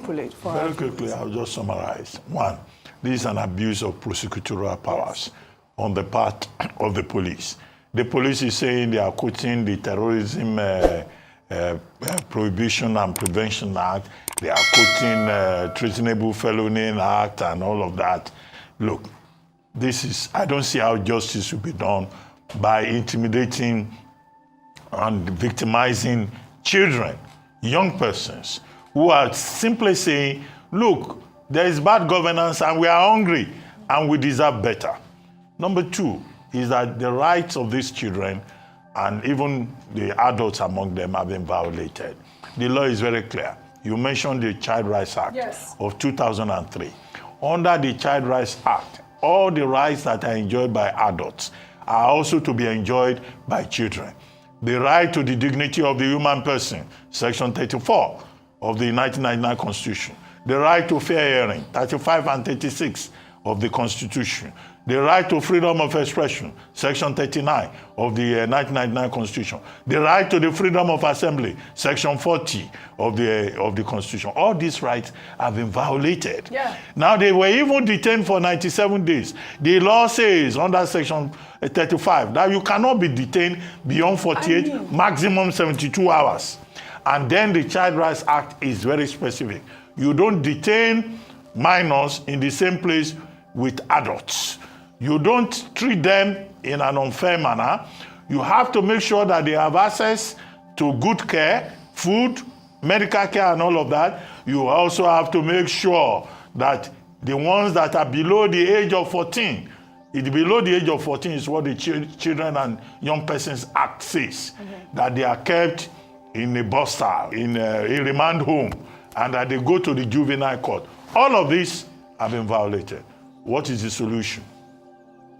articulate for Very our quickly, viewers? I'll just summarize. One, this is an abuse of prosecutorial powers on the part of the police. The police is saying they are quoting the Terrorism Prohibition and Prevention Act. They are quoting Treasonable Felony Act and all of that. Look, I don't see how justice will be done by intimidating and victimizing children, young persons, who are simply saying, look, there is bad governance and we are hungry and we deserve better. Number two is that the rights of these children and even the adults among them have been violated. The law is very clear. You mentioned the Child Rights Act of 2003. Under the Child Rights Act, all the rights that are enjoyed by adults are also to be enjoyed by children. The right to the dignity of the human person, Section 34 of the 1999 Constitution. The right to fair hearing, 35 and 36 of the Constitution. The right to freedom of expression, Section 39 of the 1999 Constitution. The right to the freedom of assembly, Section 40 of the Constitution. All these rights have been violated. Now, they were even detained for 97 days. The law says under Section 35 that you cannot be detained beyond 48, maximum 72 hours. And then the Child Rights Act is very specific. You don't detain minors in the same place with adults. You don't treat them in an unfair manner. You have to make sure that they have access to good care, food, medical care, and all of that. You also have to make sure that the ones that are below the age of 14, below the age of 14 is what the Children and Young Persons Act says, that they are kept in a bostal, in a remand home, and that they go to the juvenile court. All of these have been violated. What is the solution?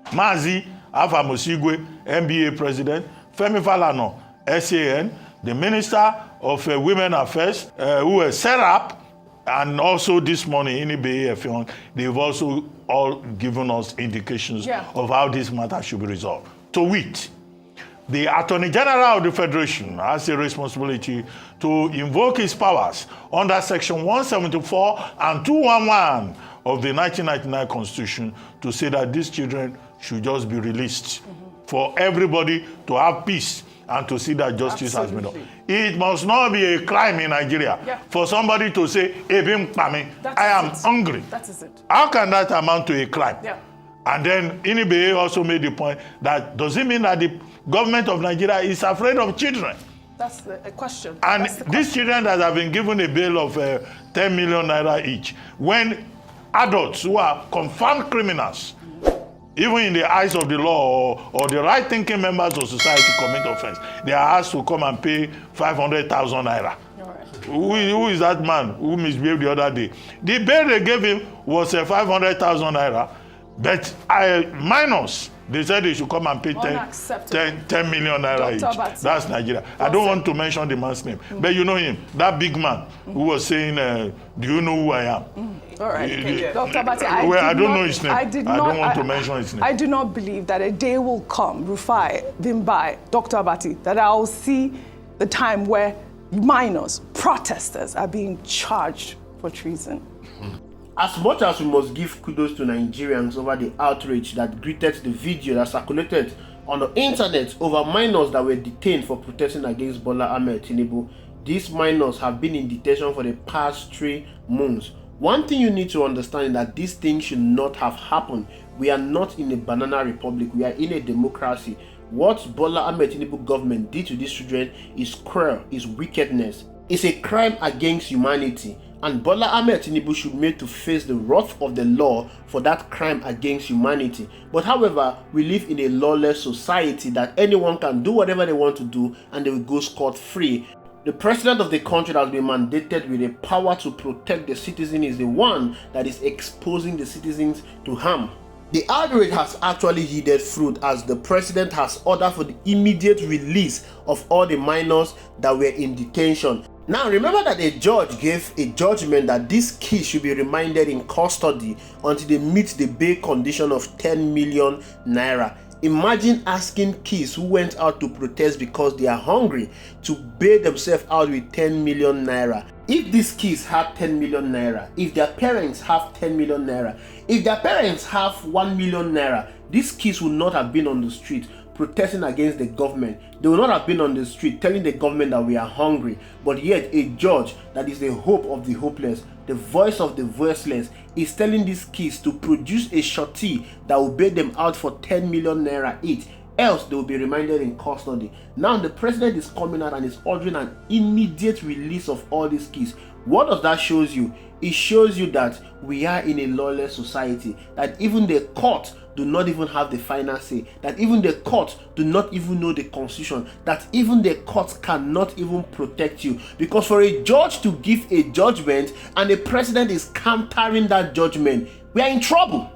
Mazi Afamosigwe, NBA president, Femi Falana, SAN, the Minister of Women Affairs, who were set up, and also this morning, Inibe, they've also all given us indications of how this matter should be resolved. To wit, the Attorney General of the Federation has a responsibility to invoke his powers under Section 174 and 211 of the 1999 Constitution to say that these children should just be released for everybody to have peace and to see that justice has been done. It must not be a crime in Nigeria for somebody to say, I am hungry. That is it. How can that amount to a crime? And then Inibe also made the point that does it mean that the government of Nigeria is afraid of children? That's a question. And these children that have been given a bail of 10 million naira each, when adults who are confirmed criminals, even in the eyes of the law or the right-thinking members of society commit offense, they are asked to come and pay 500,000 naira. Who is that man who misbehaved the other day? The bail they gave him was 500,000 naira, but minors, they said they should come and pay 10 million naira each. That's Nigeria. I don't want to mention the man's name, but you know him, that big man who was saying, do you know who I am? All right. Dr. Abati, I don't know his name. I don't want to mention his name. I do not believe that a day will come, Rufai, Bimbai, Dr. Abati, that I'll see the time where minors, protesters, are being charged for treason. As much as we must give kudos to Nigerians over the outrage that greeted the video that circulated on the internet over minors that were detained for protesting against Bola Ahmed Tinubu, these minors have been in detention for the past 3 months. One thing you need to understand is that this thing should not have happened. We are not in a banana republic. We are in a democracy. What Bola Ahmed Tinubu government did to these children is cruel, is wickedness. It's a crime against humanity. And Bola Ahmed Tinubu should be made to face the wrath of the law for that crime against humanity. But however, we live in a lawless society that anyone can do whatever they want to do and they will go scot-free. The president of the country that has been mandated with the power to protect the citizen is the one that is exposing the citizens to harm. The outrage has actually yielded fruit as the president has ordered for the immediate release of all the minors that were in detention. Now remember that a judge gave a judgment that these kids should be remanded in custody until they meet the bail condition of 10 million naira. Imagine asking kids who went out to protest because they are hungry to bail themselves out with 10 million naira. if these kids have 10 million naira, if their parents have 10 million naira, if their parents have 1 million naira, these kids would not have been on the street protesting against the government. They would not have been on the street telling the government that we are hungry. But yet a judge that is the hope of the hopeless, the voice of the voiceless, is telling these kids to produce a surety that will bail them out for 10 million naira each. Else they will be remanded in custody. Now the president is coming out and is ordering an immediate release of all these kids. What does that show you? It shows you that we are in a lawless society, that even the court do not even have the final say, that even the court do not even know the constitution, that even the court cannot even protect you. Because for a judge to give a judgment and the president is countering that judgment, we are in trouble.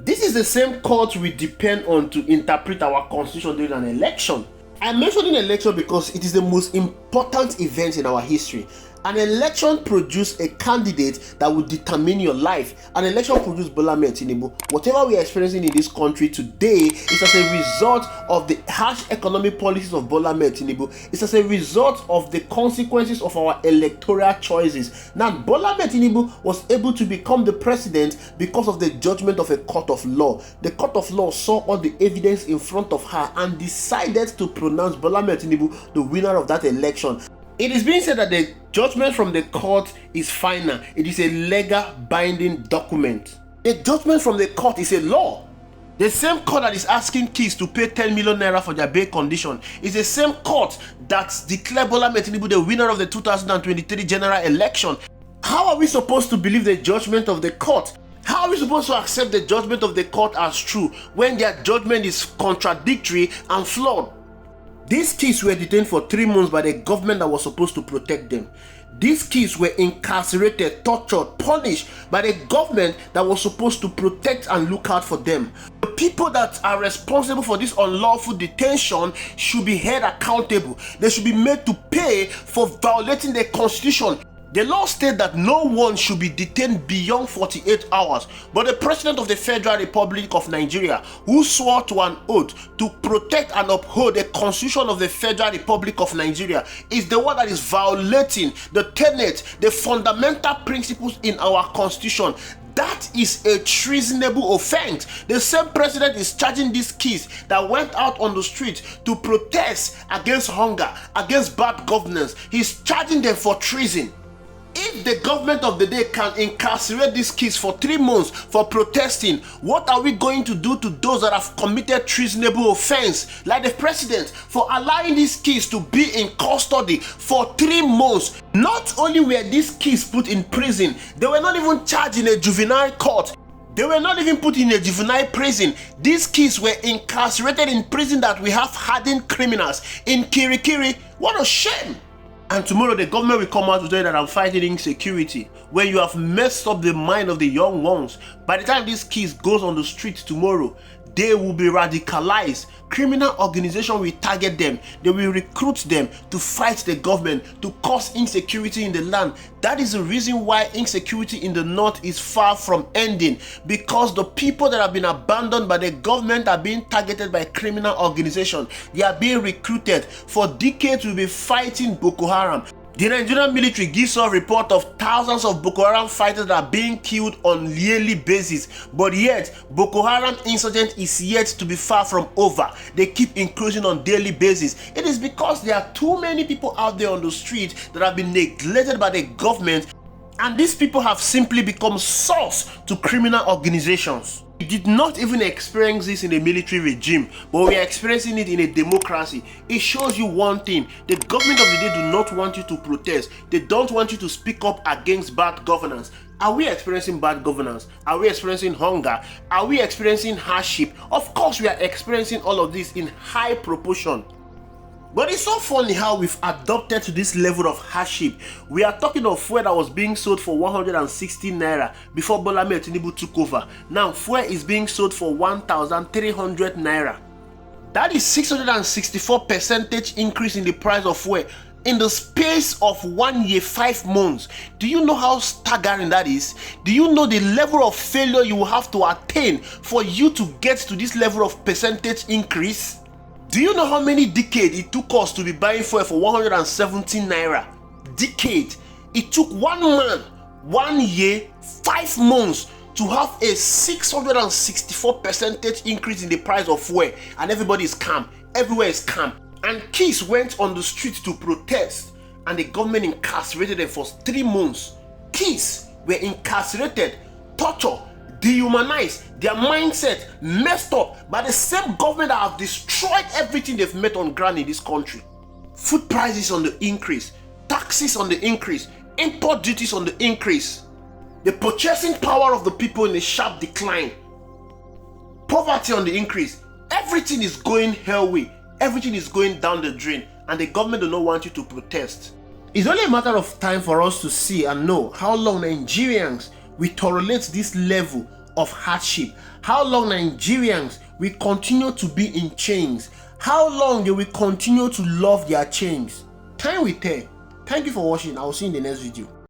This is the same court we depend on to interpret our constitution during an election. I'm mentioning election because it is the most important event in our history. An election produces a candidate that will determine your life. An election produces Bola Ahmed Tinubu. Whatever we are experiencing in this country today is as a result of the harsh economic policies of Bola Ahmed Tinubu. It's as a result of the consequences of our electoral choices. Now, Bola Ahmed Tinubu was able to become the president because of the judgment of a court of law. The court of law saw all the evidence in front of her and decided to pronounce Bola Ahmed Tinubu the winner of that election. It is being said that the judgment from the court is final. It is a legal binding document. The judgment from the court is a law. The same court that is asking kids to pay 10 million naira for their bail condition is the same court that declared Bola Ahmed Tinubu the winner of the 2023 general election. How are we supposed to believe the judgment of the court? How are we supposed to accept the judgment of the court as true when their judgment is contradictory and flawed? These kids were detained for 3 months by the government that was supposed to protect them. These kids were incarcerated, tortured, punished by the government that was supposed to protect and look out for them. The people that are responsible for this unlawful detention should be held accountable. They should be made to pay for violating the constitution. The law states that no one should be detained beyond 48 hours, but the President of the Federal Republic of Nigeria, who swore to an oath to protect and uphold the Constitution of the Federal Republic of Nigeria, is the one that is violating the tenets, the fundamental principles in our Constitution. That is a treasonable offense. The same president is charging these kids that went out on the street to protest against hunger, against bad governance. He's charging them for treason. If the government of the day can incarcerate these kids for 3 months for protesting, what are we going to do to those that have committed treasonable offense, like the president, for allowing these kids to be in custody for 3 months? Not only were these kids put in prison, they were not even charged in a juvenile court. They were not even put in a juvenile prison. These kids were incarcerated in prison that we have hardened criminals in Kirikiri. What a shame! And tomorrow the government will come out to tell you that I'm fighting insecurity, when you have messed up the mind of the young ones. By the time these kids goes on the street tomorrow, they will be radicalized. Criminal organization will target them. They will recruit them to fight the government, to cause insecurity in the land. That is the reason why insecurity in the north is far from ending, because the people that have been abandoned by the government are being targeted by criminal organization. They are being recruited. For decades we'll be fighting Boko Haram. The Nigerian military gives us a report of thousands of Boko Haram fighters that are being killed on yearly basis, but yet Boko Haram insurgent is yet to be far from over. They keep increasing on daily basis. It is because there are too many people out there on the street that have been neglected by the government, and these people have simply become source to criminal organizations. We did not even experience this in a military regime, but we are experiencing it in a democracy. It shows you one thing: the government of the day do not want you to protest. They don't want you to speak up against bad governance. Are we experiencing bad governance? Are we experiencing hunger? Are we experiencing hardship? Of course we are experiencing all of this in high proportion. But it's so funny how we've adopted to this level of hardship. We are talking of fuel that was being sold for 160 naira before Bola Ahmed Tinubu took over. Now fuel is being sold for 1,300 naira. That is 664% increase in the price of fuel in the space of 1 year, 5 months. Do you know how staggering that is? Do you know the level of failure you will have to attain for you to get to this level of percentage increase? Do you know how many decades it took us to be buying fuel for 117 naira? Decade. It took one man 1 year, 5 months to have a 664% increase in the price of fuel, and everybody is calm. Everywhere is calm. And kids went on the street to protest, and the government incarcerated them for 3 months. Kids were incarcerated, tortured, dehumanized, their mindset messed up by the same government that have destroyed everything they've met on ground in this country. Food prices on the increase, taxes on the increase, import duties on the increase, the purchasing power of the people in a sharp decline, poverty on the increase. Everything is going hell way. Everything is going down the drain, and the government do not want you to protest. It's only a matter of time for us to see and know how long Nigerians will tolerate this level of hardship, how long Nigerians will continue to be in chains, how long they will continue to love their chains. Time will tell. Thank you for watching. I will see you in the next video.